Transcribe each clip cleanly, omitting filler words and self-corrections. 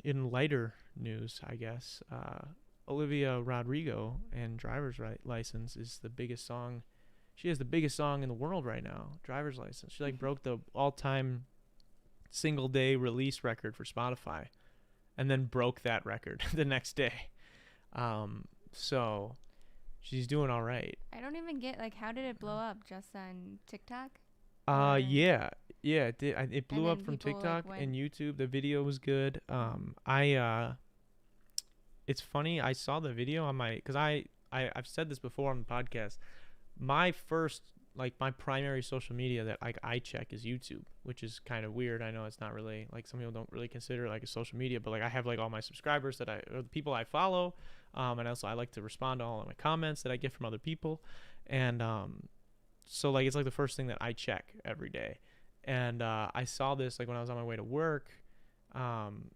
in lighter news, I guess, Olivia Rodrigo and Driver's License is the biggest song. She has the biggest song in the world right now, Driver's License. She like broke the all-time single day release record for Spotify and then broke that record the next day. So she's doing all right. I don't even get, like, how did it blow up? Just on TikTok? Yeah, it did. It And blew up then from people, like, TikTok went. and YouTube. The video was good. It's funny. I saw the video on my, cause I've said this before on the podcast. My first, like, my primary social media that like I check is YouTube, which is kind of weird. I know it's not really, like, some people don't really consider it like a social media, but like I have like all my subscribers or the people I follow, and also I like to respond to all of my comments that I get from other people, and so like it's like the first thing that I check every day, and I saw this like when I was on my way to work, and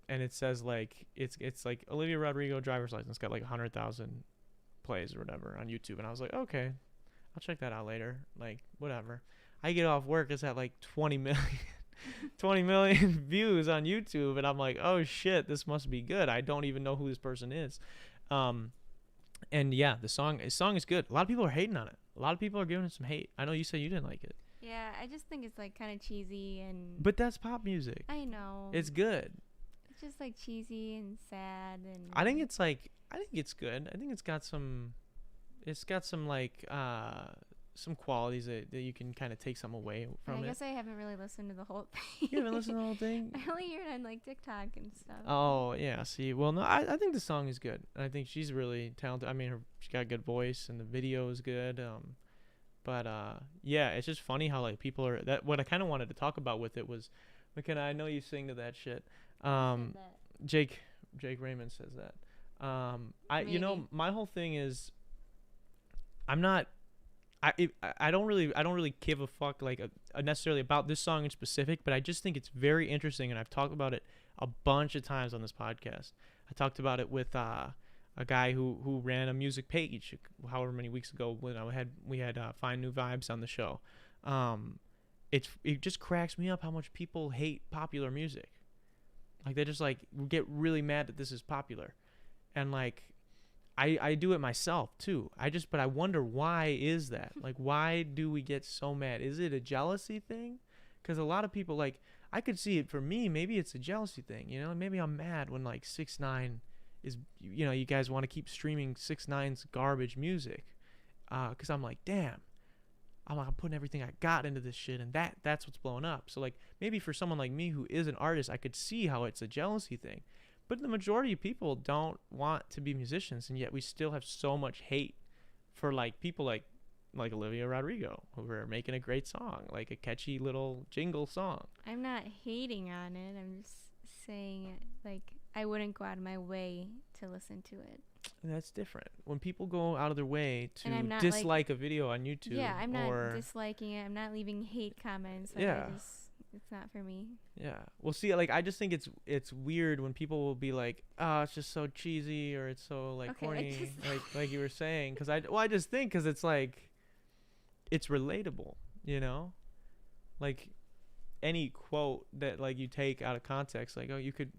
it says like it's like Olivia Rodrigo Driver's License got like 100,000 plays or whatever on YouTube, and I was like, okay, I'll check that out later. Like, whatever. I get off work, it's at like 20 million, 20 million views on YouTube, and I'm like, oh shit, this must be good. I don't even know who this person is. Um, and yeah, the song is good. A lot of people are hating on it. A lot of people are giving it some hate. I know you said you didn't like it, Yeah, I just think it's, like, kind of cheesy and. but that's pop music. I know. It's good. It's just, like, cheesy and sad and. I think it's good. I think it's got some like some qualities that you can kind of take some away from I it. guess I haven't really listened to the whole thing. You haven't listened to the whole thing? I only hear it on, like, TikTok and stuff. Oh, yeah. See, well, no, I think the song is good. And I think she's really talented. I mean, she got a good voice, and the video is good. But yeah, it's just funny how, like, people are, that what I kind of wanted to talk about with it was, McKenna, I know you sing to that shit. Jake Raymond says that. My whole thing is, I'm not, I don't really give a fuck like necessarily about this song in specific, but I just think it's very interesting, and I've talked about it a bunch of times on this podcast. I talked about it with a guy who ran a music page however many weeks ago when we had Find New Vibes on the show. It just cracks me up how much people hate popular music. Like, they just like get really mad that this is popular, and like I do it myself too. But I wonder, why is that? Like, why do we get so mad? Is it a jealousy thing? Because a lot of people, like, I could see it for me. Maybe it's a jealousy thing, you know. Maybe I'm mad when like 6ix9ine is, you know, you guys want to keep streaming 6ix9ine's garbage music, because I'm like, damn, I'm putting everything I got into this shit, and that's what's blowing up. So like, maybe for someone like me who is an artist, I could see how it's a jealousy thing. But the majority of people don't want to be musicians, and yet we still have so much hate for like people like Olivia Rodrigo, who are making a great song, like a catchy little jingle song. I'm not hating on it. I'm just saying, like, I wouldn't go out of my way to listen to it. And that's different. When people go out of their way to not, dislike a video on YouTube, yeah, I'm not disliking it. I'm not leaving hate comments. Like, yeah. It's not for me. Yeah. Well, see, like, I just think it's weird when people will be like, "Oh, it's just so cheesy," or "It's so like corny," like you were saying. Because I just think because it's like, it's relatable, you know, like any quote that like you take out of context, like, oh, you could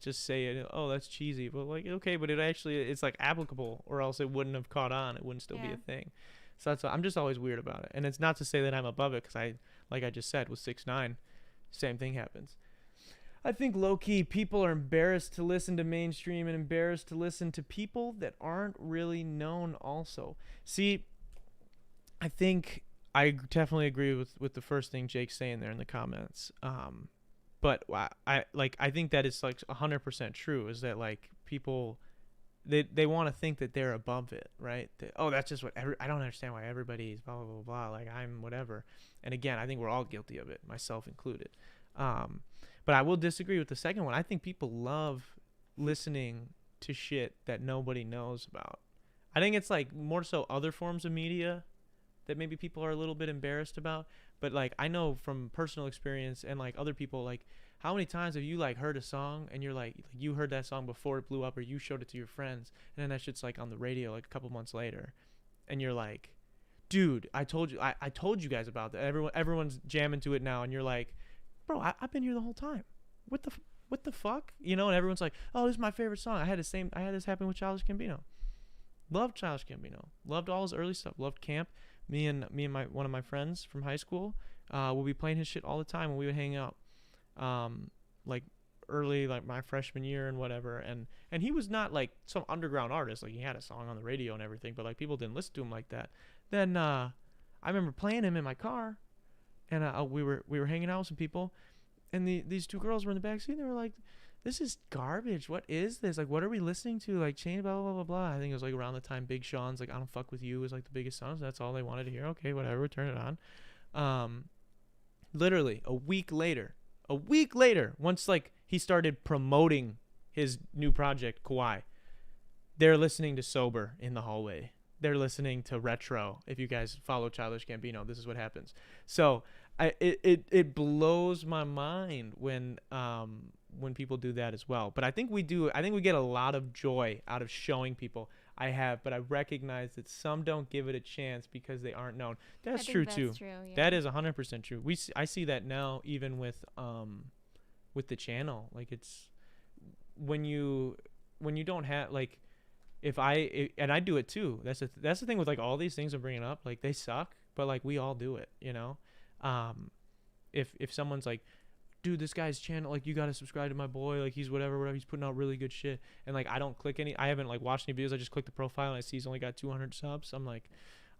just say it, oh, that's cheesy, but like, okay, but it's like applicable, or else it wouldn't have caught on. It wouldn't still be a thing. So that's why I'm just always weird about it. And it's not to say that I'm above it, because like I just said with 6ix9ine, same thing happens. I think low-key people are embarrassed to listen to mainstream and embarrassed to listen to people that aren't really known also. See, I think I definitely agree with the first thing Jake's saying there in the comments. But I think that it's like 100% true, is that like people, they want to think that they're above it, right? That's just what I don't understand why everybody is blah, blah, blah, blah. Like, I'm whatever. And again, I think we're all guilty of it, myself included. But I will disagree with the second one. I think people love listening to shit that nobody knows about. I think it's like more so other forms of media that maybe people are a little bit embarrassed about. But like, I know from personal experience and like other people, like, how many times have you like heard a song and you're like you heard that song before it blew up, or you showed it to your friends, and then that shit's like on the radio like a couple months later, and you're like, dude, I told you guys about that. Everyone's jamming to it now, and you're like, bro, I've been here the whole time. what the fuck? You know, and everyone's like, oh, this is my favorite song. I had this happen with Childish Gambino. Loved Childish Gambino. Loved all his early stuff. Loved Camp. Me and one of my friends from high school, would be playing his shit all the time when we would hang out. Like early, like my freshman year and whatever. And he was not like some underground artist. Like he had a song on the radio and everything, but like people didn't listen to him like that. Then I remember playing him in my car, and we were hanging out with some people, and these two girls were in the backseat. And they were like, "This is garbage. What is this? Like, what are we listening to? Like, Chain, blah blah blah blah." I think it was like around the time Big Sean's like "I Don't Fuck With You" was like the biggest song. So that's all they wanted to hear. Okay, whatever, turn it on. Literally a week later, once like he started promoting his new project, Kauai, they're listening to Sober in the hallway. They're listening to Retro. If you guys follow Childish Gambino, this is what happens. So it blows my mind when people do that as well. But I think we get a lot of joy out of showing people. But I recognize that some don't give it a chance because they aren't known. That's true too. Yeah. That is 100% true. I see that now even with the channel. Like it's when you don't have like, and I do it too. That's the thing with like all these things I'm bringing up. Like they suck, but like we all do it, you know. If someone's like, dude, this guy's channel, like you gotta subscribe to my boy, like he's whatever, he's putting out really good shit, and like I haven't like watched any videos. I just click the profile and I see he's only got 200 subs. I'm like,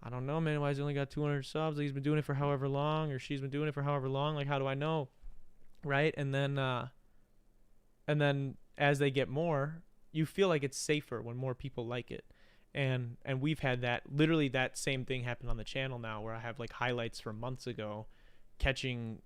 I don't know, man, why he's only got 200 subs? Like he's been doing it for however long, or she's been doing it for however long. Like how do I know, right? And then as they get more, you feel like it's safer when more people like it. And we've had that same thing happen on the channel now, where I have like highlights from months ago catching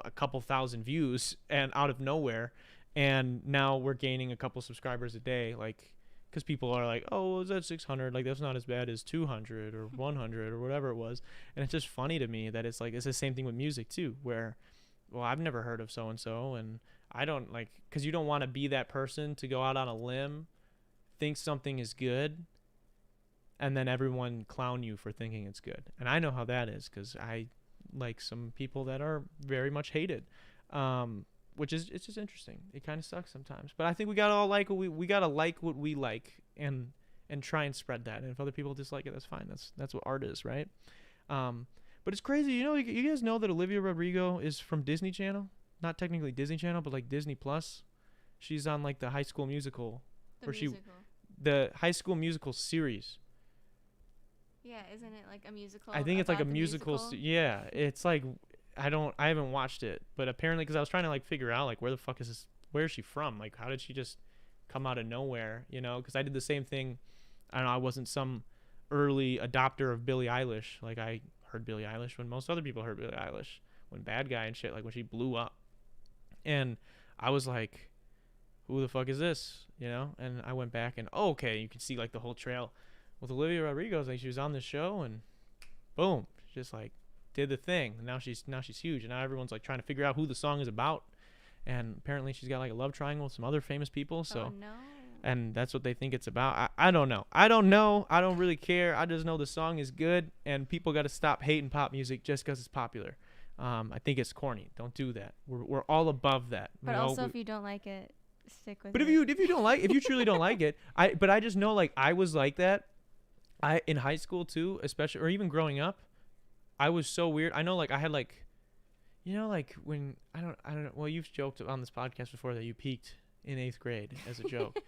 a couple thousand views and out of nowhere, and now we're gaining a couple subscribers a day, like because people are like, oh, is that 600? Like that's not as bad as 200 or 100 or whatever it was. And it's just funny to me that it's like it's the same thing with music too, where, well, I've never heard of so and so, and I don't like, because you don't want to be that person to go out on a limb, think something is good, and then everyone clown you for thinking it's good. And I know how that is, because I like some people that are very much hated, which is, it's just interesting. It kind of sucks sometimes, but I think we gotta all like we gotta like what we like, and try and spread that. And if other people dislike it, that's fine. That's what art is, right? But it's crazy, you know. You guys know that Olivia Rodrigo is from Disney Channel, not technically Disney Channel, but like Disney Plus. She's on like the High School Musical, the High School Musical series. Yeah, isn't it like a musical? I think it's like a musical. Yeah, it's like I haven't watched it, but apparently, because I was trying to like figure out like where is she from? Like how did she just come out of nowhere? You know, because I did the same thing. I don't know. I wasn't some early adopter of Billie Eilish. Like I heard Billie Eilish when most other people heard Billie Eilish, when Bad Guy and shit, like when she blew up, and I was like, who the fuck is this? You know, and I went back and okay, you can see like the whole trail with Olivia Rodrigo. Like she was on this show and boom, just like did the thing. And now she's huge, and now everyone's like trying to figure out who the song is about. And apparently she's got like a love triangle with some other famous people. So, oh, no. And that's what they think it's about. I don't know. I don't really care. I just know the song is good, and people got to stop hating pop music just because it's popular. I think it's corny. Don't do that. We're all above that. But also, if you don't like it, stick with it. But if you truly don't like it, I just know like I was like that. In high school too, especially, or even growing up, I was so weird. I know like I had like, you know, like when I don't know. Well, you've joked on this podcast before that you peaked in 8th grade as a joke.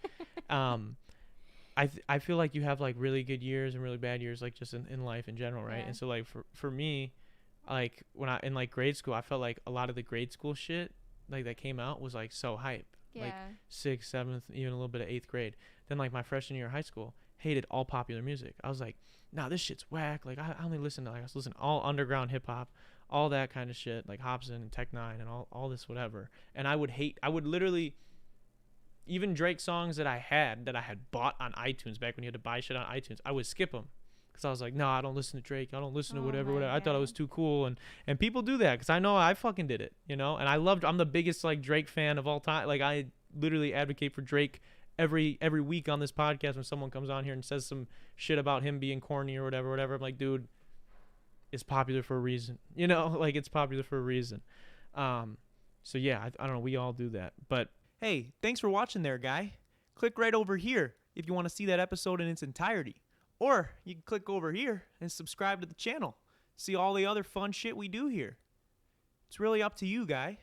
I feel like you have like really good years and really bad years, like just in life in general, right? Yeah. And so like for me, like when I in like grade school, I felt like a lot of the grade school shit like that came out was like so hype. Yeah. Like 6th, 7th, even a little bit of 8th grade. Then like my freshman year of high school, hated all popular music. I was like, nah, this shit's whack. Like I only listen to I was listening to all underground hip hop, all that kind of shit, like Hobson and Tech Nine and all this whatever. And I would literally, even Drake songs that I had bought on iTunes back when you had to buy shit on iTunes, I would skip them because I was like, no, I don't listen to Drake. I don't listen to whatever. I thought it was too cool. And people do that because I know I fucking did it, you know. And I'm the biggest like Drake fan of all time. Like I literally advocate for Drake every week on this podcast when someone comes on here and says some shit about him being corny or whatever. I'm like, dude, it's popular for a reason, you know. Like it's popular for a reason. So yeah, I don't know. We all do that, but. Hey, thanks for watching there, guy. Click right over here if you want to see that episode in its entirety. Or you can click over here and subscribe to the channel. See all the other fun shit we do here. It's really up to you, guy.